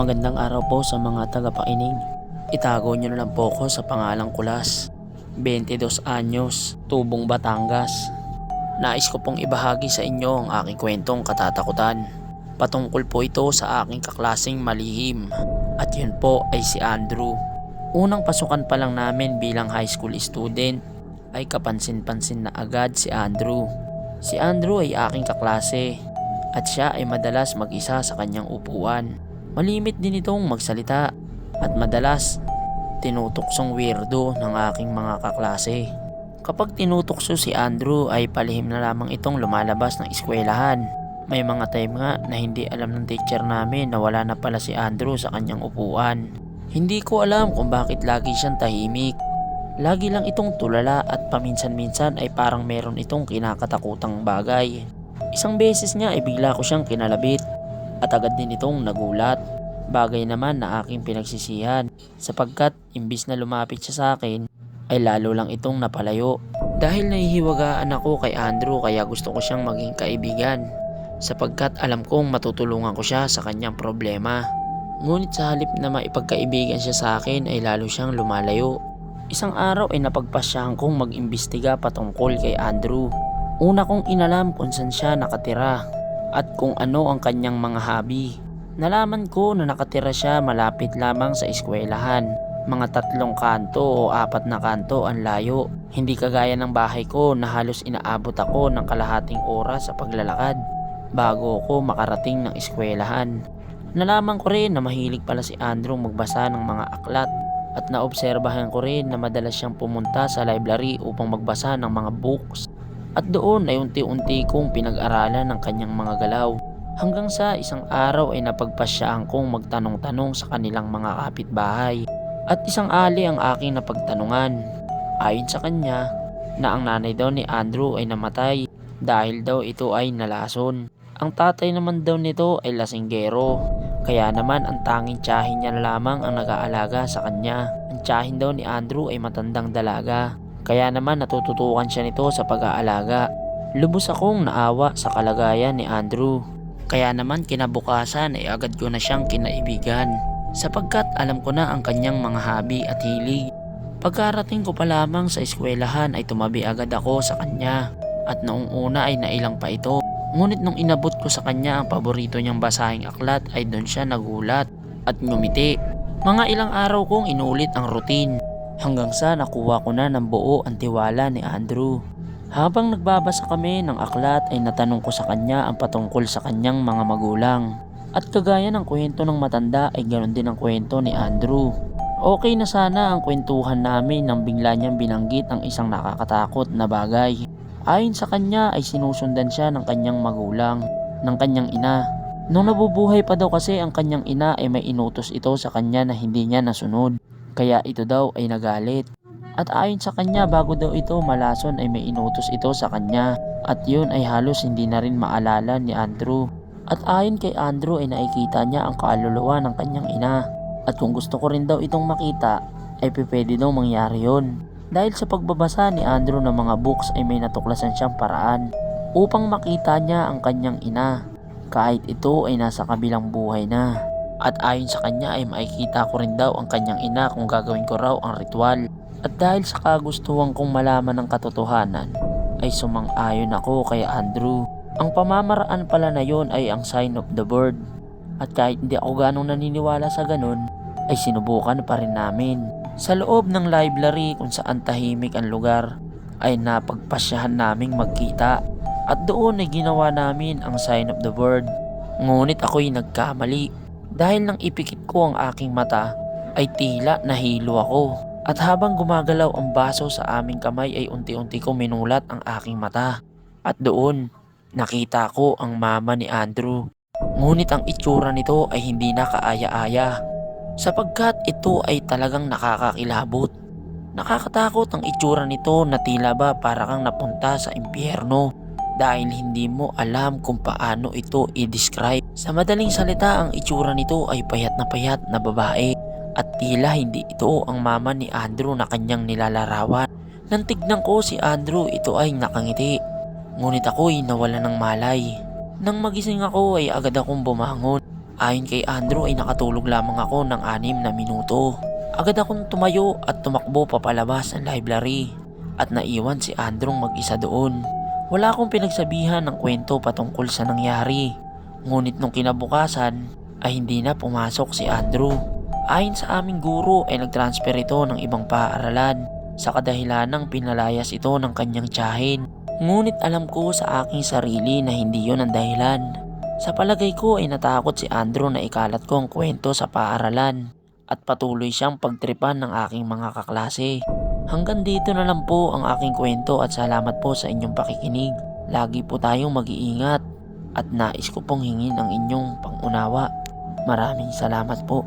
Magandang araw po sa mga tagapakinig. Itago nyo na lang po ko sa pangalang Kulas. 22 anyos, Tubong, Batangas. Nais ko pong ibahagi sa inyo ang aking kwentong katatakutan. Patungkol po ito sa aking kaklaseng malihim. At yun po ay si Andrew. Unang pasukan pa lang namin bilang high school student ay kapansin-pansin na agad si Andrew. Si Andrew ay aking kaklase at siya ay madalas mag-isa sa kanyang upuan. Malimit din itong magsalita at madalas tinutuksong weirdo ng aking mga kaklase. Kapag tinutukso si Andrew ay palihim na lamang itong lumalabas ng eskwelahan. May mga time nga na hindi alam ng teacher namin na wala na pala si Andrew sa kanyang upuan. Hindi ko alam kung bakit lagi siyang tahimik. Lagi lang itong tulala at paminsan-minsan ay parang meron itong kinakatakutang bagay. Isang beses nga ay bigla ko siyang kinalabit at agad din itong nagulat. Bagay naman na aking pinagsisihan sapagkat imbis na lumapit siya sa akin ay lalo lang itong napalayo. Dahil nahihiwagaan ako kay Andrew kaya gusto ko siyang maging kaibigan sapagkat alam kong matutulungan ko siya sa kanyang problema. Ngunit sa halip na maipagkaibigan siya sa akin ay lalo siyang lumalayo. Isang araw ay napagpasyahan kong mag-imbestiga patungkol kay Andrew. Una kong inalam kung saan siya nakatira at kung ano ang kanyang mga hobby. Nalaman ko na nakatira siya malapit lamang sa eskwelahan. Mga 3 kanto o 4 na kanto ang layo. Hindi kagaya ng bahay ko na halos inaabot ako ng kalahating oras sa paglalakad bago ako makarating ng eskwelahan. Nalaman ko rin na mahilig pala si Andrew magbasa ng mga aklat at naobserbahan ko rin na madalas siyang pumunta sa library upang magbasa ng mga books. At doon ay unti-unti kong pinag-aralan ng kanyang mga galaw. Hanggang sa isang araw ay napagpasyaan kong magtanong-tanong sa kanilang mga kapitbahay. At isang ali ang aking napagtanungan. Ayon sa kanya na ang nanay daw ni Andrew ay namatay dahil daw ito ay nalason. Ang tatay naman daw nito ay lasinggero. Kaya naman ang tanging tiyahin niya lamang ang nag-aalaga sa kanya. Ang tiyahin daw ni Andrew ay matandang dalaga. Kaya naman natututukan siya nito sa pag-aalaga. Lubos akong naawa sa kalagayan ni Andrew. Kaya naman kinabukasan ay agad ko na siyang kinaibigan sapagkat alam ko na ang kanyang mga hobby at hilig. Pagkarating ko pa lamang sa eskwelahan ay tumabi agad ako sa kanya at noong una ay nailang pa ito. Ngunit nung inabot ko sa kanya ang paborito niyang basahing aklat ay doon siya nagulat at ngumiti. Mga ilang araw kong inulit ang routine. Hanggang sa nakuha ko na ng buo ang tiwala ni Andrew. Habang nagbabasa kami ng aklat ay natanong ko sa kanya ang patungkol sa kanyang mga magulang. At kagaya ng kwento ng matanda ay ganoon din ang kwento ni Andrew. Okay na sana ang kwentuhan namin nang bigla niyang binanggit ang isang nakakatakot na bagay. Ayon sa kanya ay sinusundan siya ng kanyang magulang, ng kanyang ina. Nung nabubuhay pa daw kasi ang kanyang ina ay may inutos ito sa kanya na hindi niya nasunod. Kaya ito daw ay nagalit. At ayon sa kanya bago daw ito malason ay may inutos ito sa kanya. At yun ay halos hindi na rin maalala ni Andrew. At ayon kay Andrew ay nakikita niya ang kaluluwa ng kanyang ina. At kung gusto ko rin daw itong makita ay pwede daw mangyari yun. Dahil sa pagbabasa ni Andrew ng mga books ay may natuklasan siyang paraan upang makita niya ang kanyang ina kahit ito ay nasa kabilang buhay na. At ayon sa kanya ay makikita ko rin daw ang kanyang ina kung gagawin ko raw ang ritual. At dahil sa kagustuhan kong malaman ng katotohanan ay sumang-ayon ako kay Andrew. Ang pamamaraan pala na yon ay ang sign of the bird. At kahit hindi ako ganong naniniwala sa ganun ay sinubukan pa rin namin. Sa loob ng library kung saan tahimik ang lugar ay napagpasyahan naming magkita. At doon ay ginawa namin ang sign of the bird. Ngunit ako'y nagkamali. Dahil nang ipikit ko ang aking mata ay tila nahilo ako. At habang gumagalaw ang baso sa aming kamay ay unti-unti ko minulat ang aking mata. At doon nakita ko ang mama ni Andrew. Ngunit ang itsura nito ay hindi na kaaya-aya sapagkat ito ay talagang nakakakilabot. Nakakatakot ang itsura nito na tila ba para kang napunta sa impyerno. Dahil hindi mo alam kung paano ito i-describe. Sa madaling salita, ang itsura nito ay payat na babae. At tila hindi ito ang mama ni Andrew na kanyang nilalarawan. Nang tignan ko si Andrew, ito ay nakangiti. Ngunit ako'y nawala ng malay. Nang magising ako ay agad akong bumangon Ayon kay Andrew ay nakatulog lamang ako ng 6 na minuto. Agad akong tumayo at tumakbo papalabas ng library at naiwan si Andrew mag-isa doon. Wala akong pinagsabihan ng kwento patungkol sa nangyari. Ngunit nung kinabukasan ay hindi na pumasok si Andrew. Ayon sa aming guro ay nagtransfer ito ng ibang paaralan sa kadahilanang pinalayas ito ng kanyang tiyahin. Ngunit alam ko sa aking sarili na hindi yon ang dahilan. Sa palagay ko ay natakot si Andrew na ikalat ko ang kwento sa paaralan at patuloy siyang pagtripan ng aking mga kaklase. Hanggang dito na lang po ang aking kwento at salamat po sa inyong pakikinig. Lagi po tayong mag-iingat at nais ko pong hingin ang inyong pangunawa. Maraming salamat po.